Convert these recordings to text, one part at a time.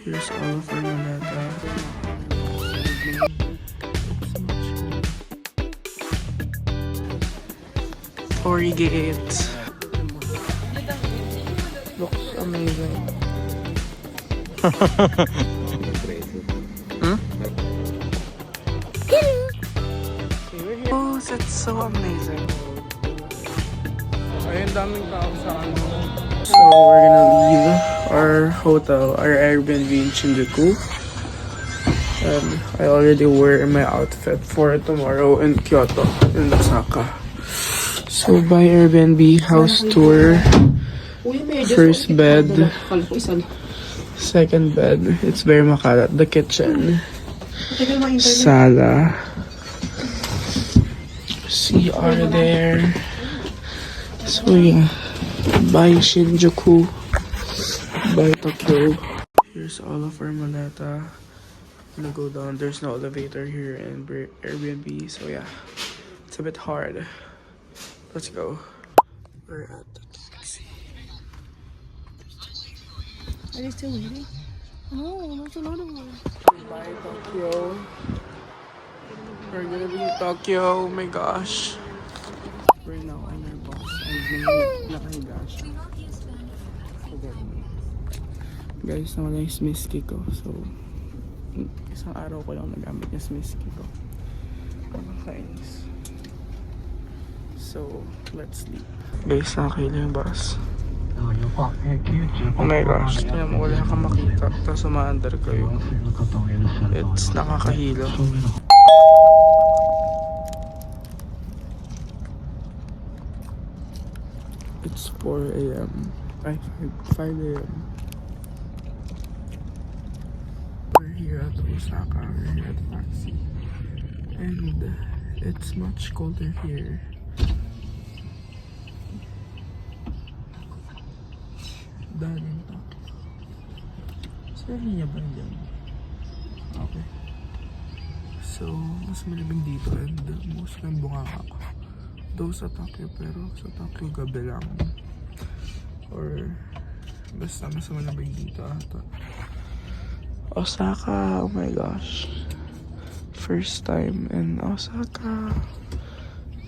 Here's all of our maleta. Torii Gate. Looks amazing. Hmm? Oh, that's so amazing. Ayun, daming tao sa ano. So, we're gonna leave our hotel, our Airbnb in Shinjuku. And I already wear my outfit for tomorrow in Kyoto, in Osaka. So, by Airbnb, house tour, first bed, second bed, it's very makalat, the kitchen, sala, CR there. So yeah, by Shinjuku, by Tokyo. Here's all of our maleta. I'm gonna go down. There's no elevator here in Airbnb, so yeah, it's a bit hard. Let's go. We're at the taxi. Are they still waiting? No, there's a lot of them. By Tokyo. We're gonna be in Tokyo. Oh my gosh. Right now, I'm your boss. And nakahiga siya. Guys, nawala yung smiski ko. So, isang araw ko lang nagamit yung smiski ko. Nakakainis. So, let's sleep. Guys, nakakaila yung bus. Oh my gosh, tingnan mo, wala kang makita. Tapos umaandar kayo. It's nakakahilo. It's 4 a.m. Ay, 5 a.m. We're here at Osaka. We're here at taxi. And it's much colder here. Daming tao. Saan niya ba yan? Okay. So, mas malamig dito and most ng bunganga. Though sa Tokyo, pero sa Tokyo gabi lang. Or basta mas malamig dito ata. Osaka, oh my gosh. First time in Osaka.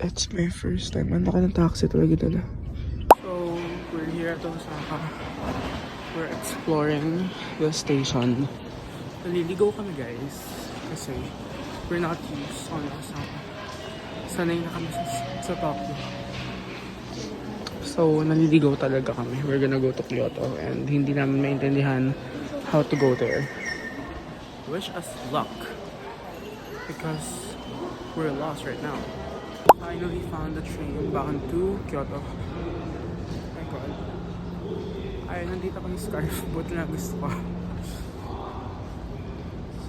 It's my first time. Ang laki ng taxi talaga nila. So, we're here at Osaka. We're exploring the station. Naliligaw kami guys. Kasi we're not used on Osaka. Sanay na kami sa Tokyo. So, naliligaw talaga kami. We're gonna go to Kyoto and hindi namin maintindihan how to go there. Wish us luck. Because we're lost right now. Finally found the train back to Kyoto. My God. Ay, nandito kami scarf. Buti na gusto ko.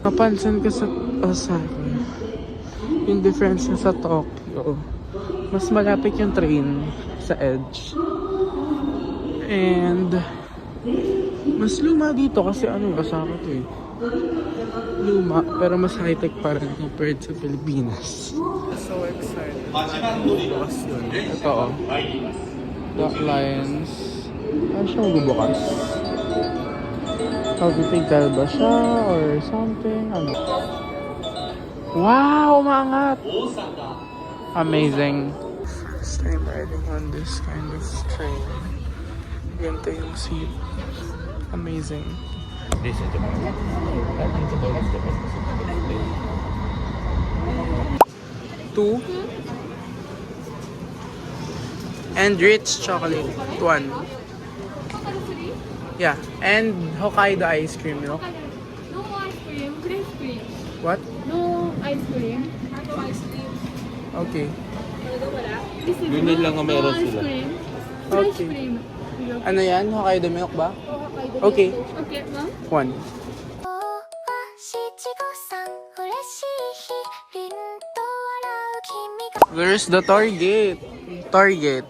Napansin ko sa Osaka, yung difference sa Tokyo. Mas malapit yung train sa edge. And mas luma dito kasi ano yung Osaka to eh. Luma, pero mas high-tech pa rin compared sa Pilipinas. So excited. Bukas yun. Ito oh. Dock Lines. Ano siya magbubukas? Pag-tigtal ba siya or something? Ano? Wow! Umangat! Amazing. First time riding on this kind of train. Ganito yung seat. Amazing. Two. And rich chocolate. One. Yeah. And Hokkaido ice cream, you know? No ice cream, ice cream. What? No ice cream. No ice cream. Okay. This is Yun lang ang meron ice sila. cream. Okay. Ice cream. Ano yan? Hokkaido milk ba? Hokkaido. Okay. Okay, ma'am. One. There's the Torii Gate. Torii Gate.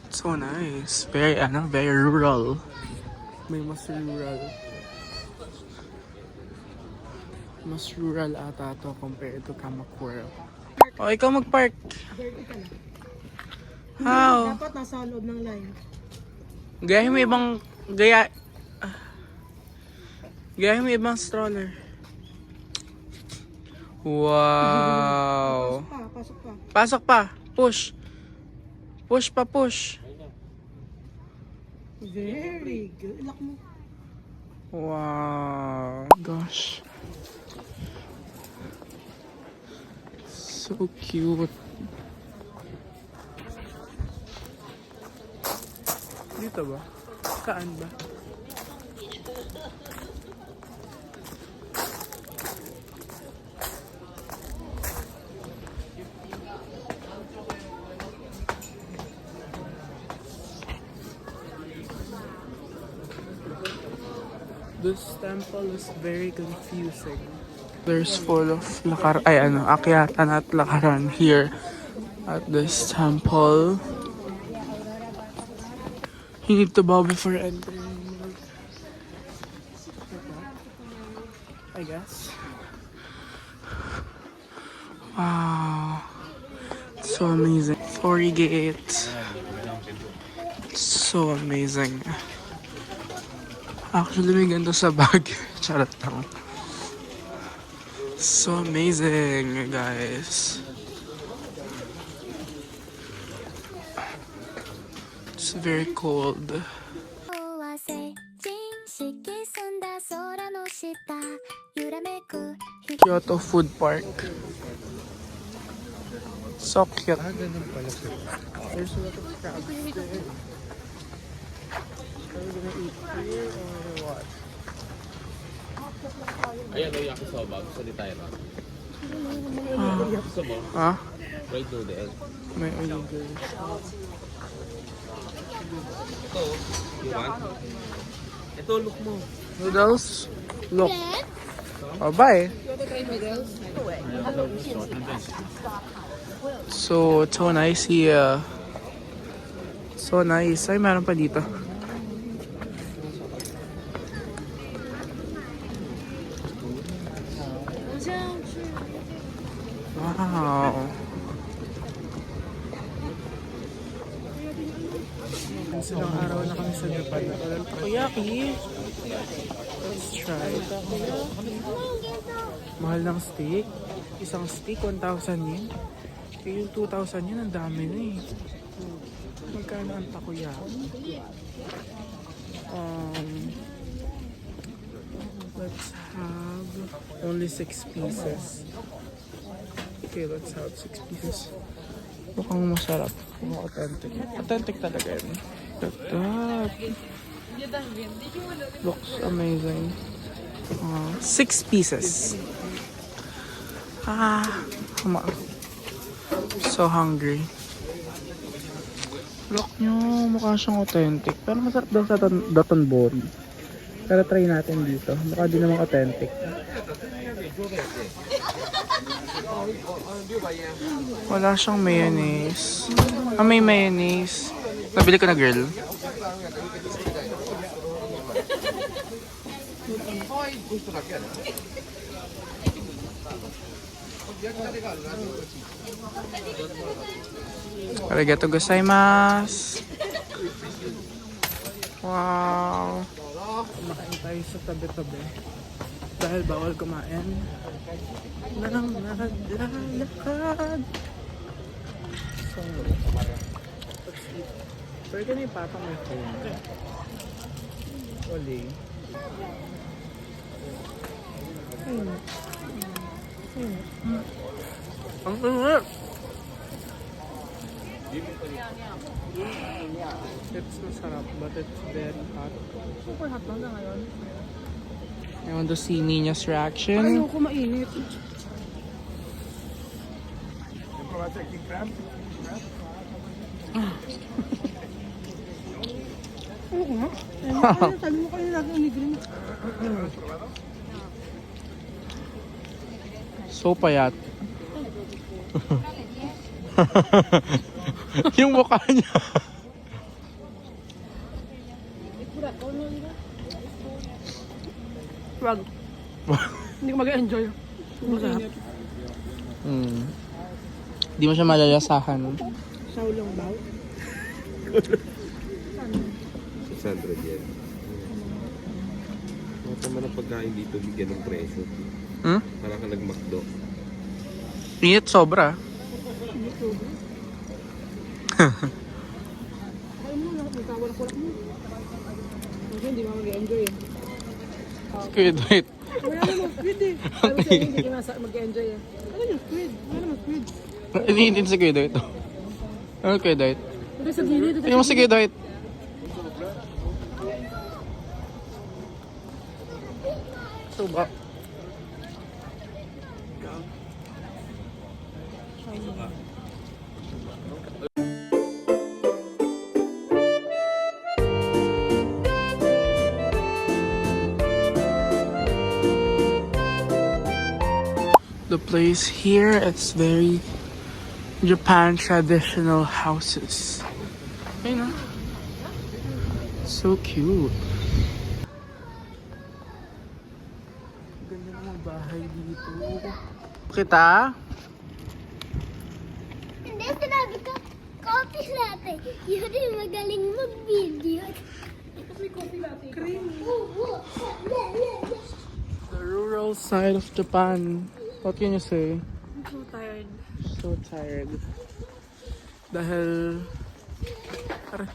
So nice. Very, very rural. May mas rural. Mas rural ata to compared to Kamakura. O, ikaw mag-park. How? Dapat nasa loob ng line. Gayahin mo ibang... Gayahin mo ibang stroller. Wow. Pasok pa. Pasok pa. Push. Push pa, push. Very good. Lock mo. Wow. Gosh. So cute. Dito ba? Saan ba? This temple is very confusing. There's full of akyatan at lakaran here at this temple. You need to bow before entering. I guess. Wow. So amazing. 40 gates. So amazing. Actually, may ganito sa bag. Charot lang. So amazing, guys. It's very cold. Kyoto Food Park. So cute. There's a lot of crabs there. Are we gonna eat here or what? Ayan, may yakisoba. Gusto ni tayo na. Gusto mo? Ha? Fried noodle. May oligarch. Ito, you want? Ito, look mo. Noodles? Look. Oh, bye. So, it's so nice here. So nice. Ay, meron pa dito. Wow. Ilang araw na kami sa Japan. Takoyaki. Let's try. Mahal ng steak. Isang steak, 1,000 yen. Kaya yung 2,000 yen, ang dami na eh. Magkano ang takoyaki? Let's have only 6 pieces. Okay, let's have 6 pieces. Mukhang masarap. Mukhang authentic. Authentic talaga yun. That looks amazing. 6 pieces. Come on. So hungry. Look nyo, mukha siyang authentic. Pero masarap daw sa Dotonbori. Pero try natin dito. Mukha din namang authentic. Wala siyang mayonnaise. May mayonnaise. Nabili ko na, girl. Arigatou gozaimasu. Wow. Kumakain tayo sa tabi-tabi. Dahil bawal kumain. Lalakad. So, let's eat. Pwede na yung patong may phone. Oli. Ang sarap! It's masarap, but it's very hot. Super hot lang na ngayon. I want to see Nina's reaction. Ayoko mainit. Ayoko nga. Sabi mo kayo lagi ni Green. So payat. Yung mukha niya. Wag. Hindi ko mag-enjoy. Masarap. Di mo siya malalasahan. Saulong baw. 600 yen. Mga naman ang pagkain dito, bigyan ng presyo. Hmm? Parang ka nag-McDo. Init sobra. Ayaw mo lang, magkawala-kulak mo. Kasi hindi mo mag-enjoy eh. Squid, wait. Wala naman squid eh. Sabi sa'yo, hindi ka nasa mag-enjoy eh. Ano yung squid? Wala naman squid. Iniintin si Squid, wait. Ano Squid, wait? Ito sa gilid. Tingnan mo si Squid, wait. Suba. The place here, it's very Japan traditional houses. You know? So cute. Ganda ng mga bahay dito. Kita? Hindi, sinabi ko, coffee latte. Yun yung magaling mag-video. Oo. The rural side of Japan. What can you say? I'm so tired. So tired. Dahil... Aray.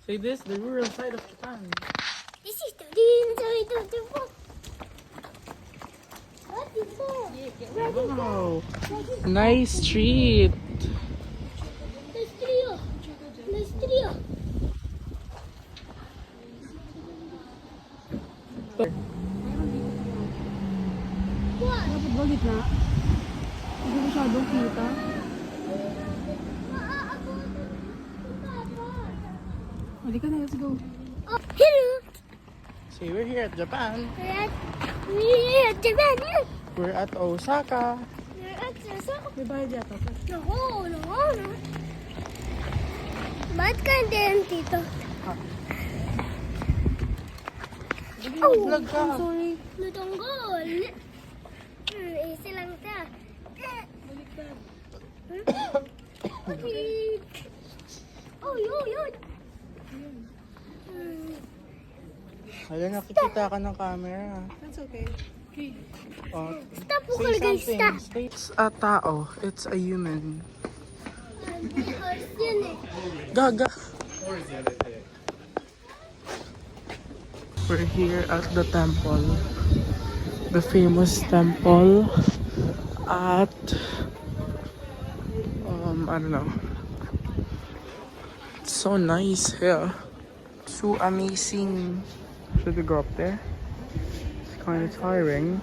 Say this, the rural side of Japan. This is the inside of the book. What is that? Wow! Nice street! There's trio. There's trio. What? Dapat ba gitna? Hindi masyadong kita. Halika na, let's go. Oh, hello. See, we're here at Japan. We're at Japan. We're at Osaka. We're at Osaka. May bayad yata. No. Ba't ka din dito? Oh, Vlog ka. Sorry. Lutonggol. Easy lang ka. Oh, yun. Ayan, nakikita ka ng camera. That's okay. Okay. Oh, Stop po say guys, something. stop. It's a tao. It's a human. Horse yun eh. Gaga. We're here at the temple. The famous temple at I don't know. It's so nice here. So amazing. Should we go up there? It's kind of tiring.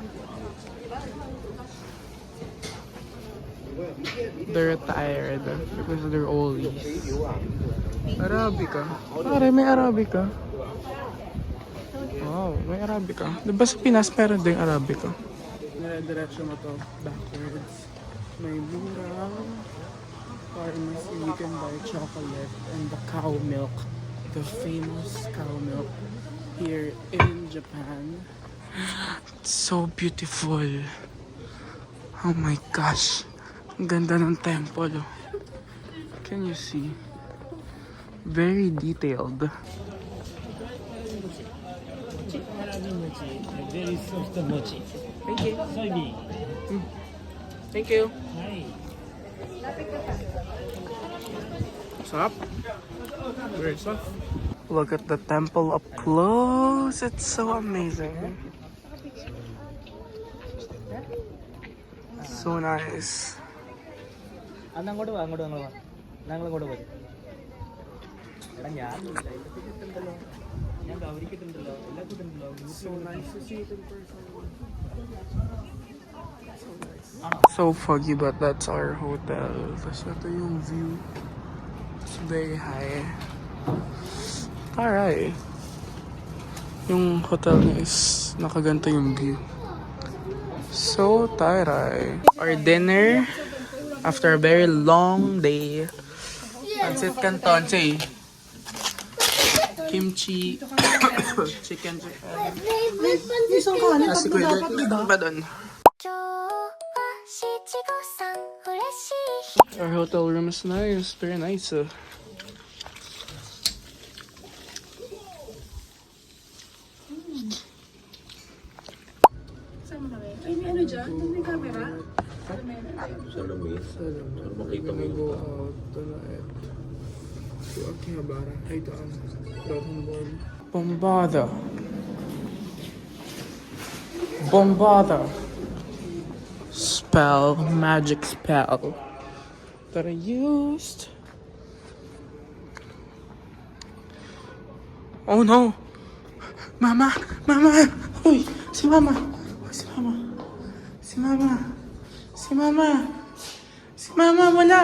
They're tired because they're oldies. Arabica. Pare, may Arabica. Wow, may Arabica. Diba sa Pinas meron din Arabica? Nire-diretso mo to backwards. May murang pharmacy. You can buy chocolate and the cow milk. The famous cow milk here in Japan. It's so beautiful. Oh my gosh. Ang ganda ng temple. Oh. Can you see? Very detailed. Very soft mochi. Thank you. Soybean. Thank you. Hi. Sarap. Very soft. Look at the temple up close. It's so amazing. So nice. അങ്ങോട്ട് വാ ഞങ്ങൾ അങ്ങോട്ട് പോയി എടാ ഞാൻ ഗൗരിക്കുണ്ടല്ലോ എല്ലാ കൂട്ടുണ്ടല്ലോ So nice to see it in person. So foggy, but that's our hotel. Tapos ito yung view. It's very high. Alright. Yung hotel niya is nakaganto yung view. So tired. Our dinner after a very long day. Pancit Canton, say. Kimchi. Chicken. May pansit Isang kanin, Nasi tatlo Kuya dapat, diba? ba doon? 今日は七五三嬉しい Our hotel room is nice, very nice. Sama kami. Ay, may ano dyan? May camera? Sa Lumis. Makita mo yung go out tonight to Akihabara. Ay, daan. Gothenburg. Bombada. Bombada. Spell, magic spell that I used. Oh no! Mama! Mama! Uy! Si Mama! Uy, si Mama! Si Mama! Si Mama! Si Mama! Wala!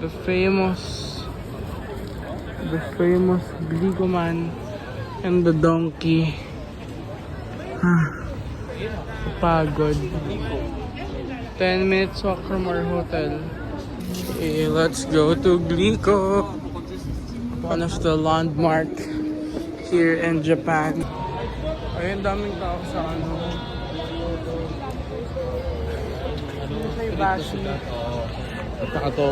The famous Glico man and the donkey. Pagod. 10 minutes walk from our hotel. Okay, let's go to Glico. One of the landmark here in Japan. Ayun, daming tao sa ano. Bashi. At saka to.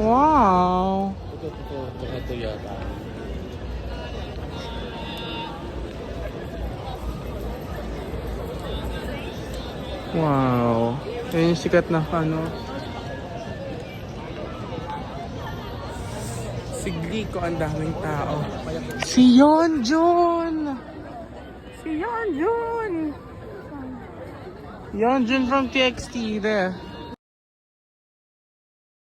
Wow! Ito yata. Wow. Yan yung sikat na ano. Si Glico, ang daming tao. Si Yeonjun! Si Yeonjun! Yeonjun from TXT there.